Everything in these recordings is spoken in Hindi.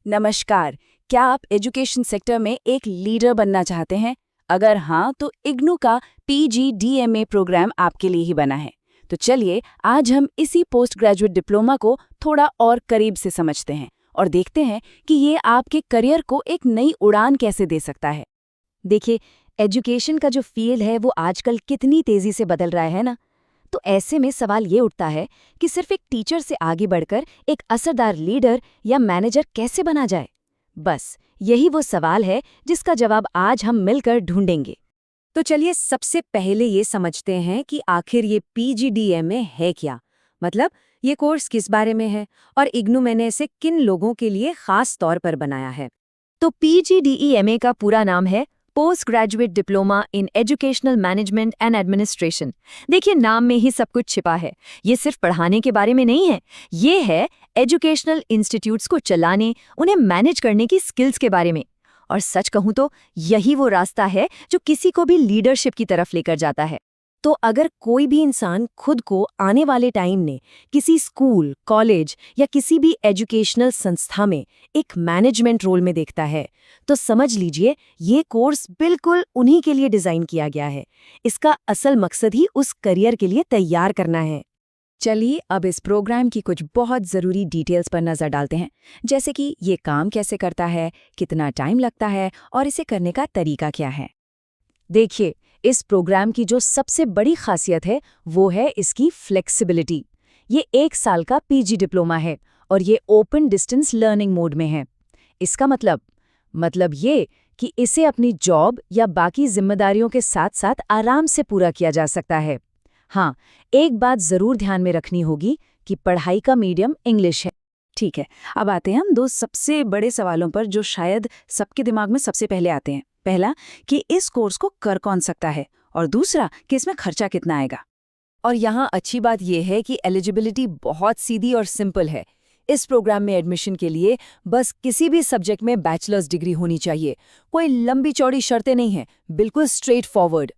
नमस्कार। क्या आप एजुकेशन सेक्टर में एक लीडर बनना चाहते हैं? अगर हाँ, तो इग्नू का PGDMA प्रोग्राम आपके लिए ही बना है। तो चलिए आज हम इसी पोस्ट ग्रेजुएट डिप्लोमा को थोड़ा और करीब से समझते हैं और देखते हैं कि ये आपके करियर को एक नई उड़ान कैसे दे सकता है। देखिए, एजुकेशन का जो फील्ड है वो आजकल कितनी तेजी से बदल रहा है ना। तो ऐसे में सवाल ये उठता है कि सिर्फ एक टीचर से आगे बढ़कर एक असरदार लीडर या मैनेजर कैसे बना जाए। बस यही वो सवाल है जिसका जवाब आज हम मिलकर ढूंढेंगे। तो चलिए सबसे पहले ये समझते हैं कि आखिर ये PGDMA है क्या। मतलब ये कोर्स किस बारे में है और इग्नू मैंने इसे किन लोगों के लिए खास तौर पर बनाया है। तो PGDEMA का पूरा नाम है post graduate diploma in educational management and administration. देखिए, नाम में ही सब कुछ छिपा है। ये सिर्फ पढ़ाने के बारे में नहीं है, ये है एजुकेशनल इंस्टीट्यूट्स को चलाने, उन्हें मैनेज करने की स्किल्स के बारे में। और सच कहूं तो यही वो रास्ता है जो किसी को भी लीडरशिप की तरफ लेकर जाता है। तो अगर कोई भी इंसान खुद को आने वाले टाइम में किसी स्कूल, कॉलेज या किसी भी एजुकेशनल संस्था में एक मैनेजमेंट रोल में देखता है, तो समझ लीजिए ये कोर्स बिल्कुल उन्हीं के लिए डिज़ाइन किया गया है। इसका असल मकसद ही उस करियर के लिए तैयार करना है। चलिए अब इस प्रोग्राम की कुछ बहुत ज़रूरी डिटेल्स पर नज़र डालते हैं, जैसे कि ये काम कैसे करता है, कितना टाइम लगता है और इसे करने का तरीका क्या है। देखिए, इस प्रोग्राम की जो सबसे बड़ी खासियत है वो है इसकी फ्लेक्सिबिलिटी। ये 1 साल का PG डिप्लोमा है और ये ओपन डिस्टेंस लर्निंग मोड में है। इसका मतलब ये कि इसे अपनी जॉब या बाकी जिम्मेदारियों के साथ साथ आराम से पूरा किया जा सकता है। हाँ, एक बात ज़रूर ध्यान में रखनी होगी कि पढ़ाई का मीडियम इंग्लिश है। ठीक है, अब आते हैं हम दो सबसे बड़े सवालों पर जो शायद सबके दिमाग में सबसे पहले आते हैं। पहला कि इस कोर्स को कर कौन सकता है और दूसरा कि इसमें खर्चा कितना आएगा। और यहाँ अच्छी बात यह है कि एलिजिबिलिटी बहुत सीधी और सिंपल है। इस प्रोग्राम में एडमिशन के लिए बस किसी भी सब्जेक्ट में बैचलर्स डिग्री होनी चाहिए। कोई लंबी चौड़ी शर्तें नहीं हैं, बिल्कुल स्ट्रेट फॉरवर्ड।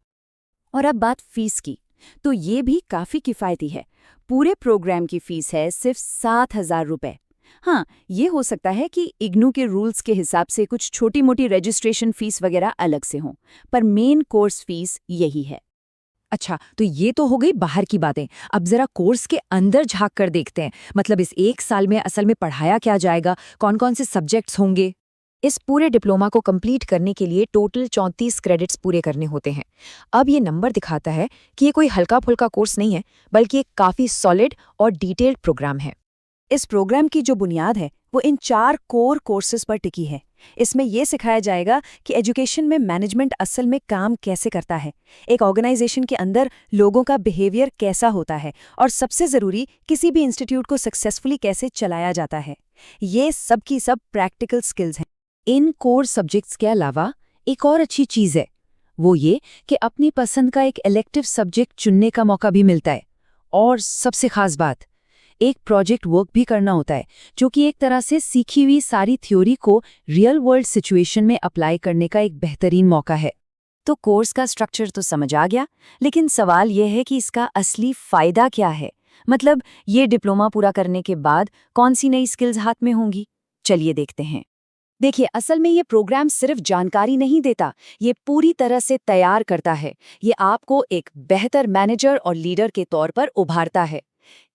और अब बात फीस की, तो ये भी काफ़ी किफ़ायती है। पूरे प्रोग्राम की फीस है सिर्फ 7,000 रुपये। हाँ, ये हो सकता है कि इग्नू के रूल्स के हिसाब से कुछ छोटी मोटी रजिस्ट्रेशन फीस वगैरह अलग से हों, पर मेन कोर्स फीस यही है। अच्छा, तो ये तो हो गई बाहर की बातें। अब जरा कोर्स के अंदर झांक कर देखते हैं। मतलब इस 1 साल में असल में पढ़ाया क्या जाएगा, कौन कौन से सब्जेक्ट्स होंगे। इस पूरे डिप्लोमा को कंप्लीट करने के लिए टोटल 34 क्रेडिट्स पूरे करने होते हैं। अब ये नंबर दिखाता है कि ये कोई हल्का फुल्का कोर्स नहीं है, बल्कि एक काफ़ी सॉलिड और डिटेल्ड प्रोग्राम है। इस प्रोग्राम की जो बुनियाद है वो इन 4 कोर कोर्सेज पर टिकी है। इसमें यह सिखाया जाएगा कि एजुकेशन में मैनेजमेंट असल में काम कैसे करता है, एक ऑर्गेनाइजेशन के अंदर लोगों का बिहेवियर कैसा होता है और सबसे ज़रूरी किसी भी इंस्टीट्यूट को सक्सेसफुली कैसे चलाया जाता है। ये सब की सब प्रैक्टिकल स्किल्स हैं। इन कोर सब्जेक्ट्स के अलावा एक और अच्छी चीज़ है, वो ये कि अपनी पसंद का एक इलेक्टिव सब्जेक्ट चुनने का मौका भी मिलता है। और सबसे खास बात, एक प्रोजेक्ट वर्क भी करना होता है, जो कि एक तरह से सीखी हुई सारी थ्योरी को रियल वर्ल्ड सिचुएशन में अप्लाई करने का एक बेहतरीन मौका है। तो कोर्स का स्ट्रक्चर तो समझ आ गया, लेकिन सवाल यह है कि इसका असली फ़ायदा क्या है। मतलब ये डिप्लोमा पूरा करने के बाद कौन सी नई स्किल्स हाथ में होंगी। चलिए देखते हैं। देखिए, असल में ये प्रोग्राम सिर्फ जानकारी नहीं देता, ये पूरी तरह से तैयार करता है। ये आपको एक बेहतर मैनेजर और लीडर के तौर पर उभारता है।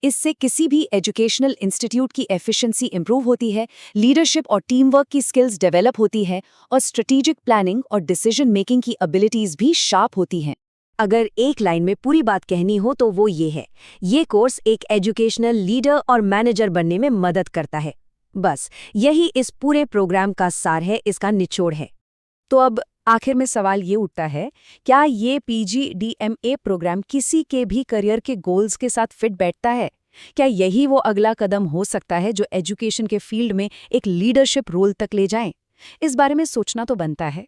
इससे किसी भी एजुकेशनल इंस्टीट्यूट की एफिशिएंसी इंप्रूव होती है, लीडरशिप और टीम वर्क की स्किल्स डेवलप होती है और स्ट्रेटेजिक प्लानिंग और डिसीजन मेकिंग की एबिलिटीज भी शार्प होती हैं। अगर एक लाइन में पूरी बात कहनी हो तो वो ये है, ये कोर्स एक एजुकेशनल लीडर और मैनेजर बनने में मदद करता है। बस यही इस पूरे प्रोग्राम का सार है, इसका निचोड़ है। तो अब आखिर में सवाल ये उठता है, क्या ये PGDMA प्रोग्राम किसी के भी करियर के गोल्स के साथ फिट बैठता है? क्या यही वो अगला कदम हो सकता है जो एजुकेशन के फील्ड में एक लीडरशिप रोल तक ले जाए? इस बारे में सोचना तो बनता है।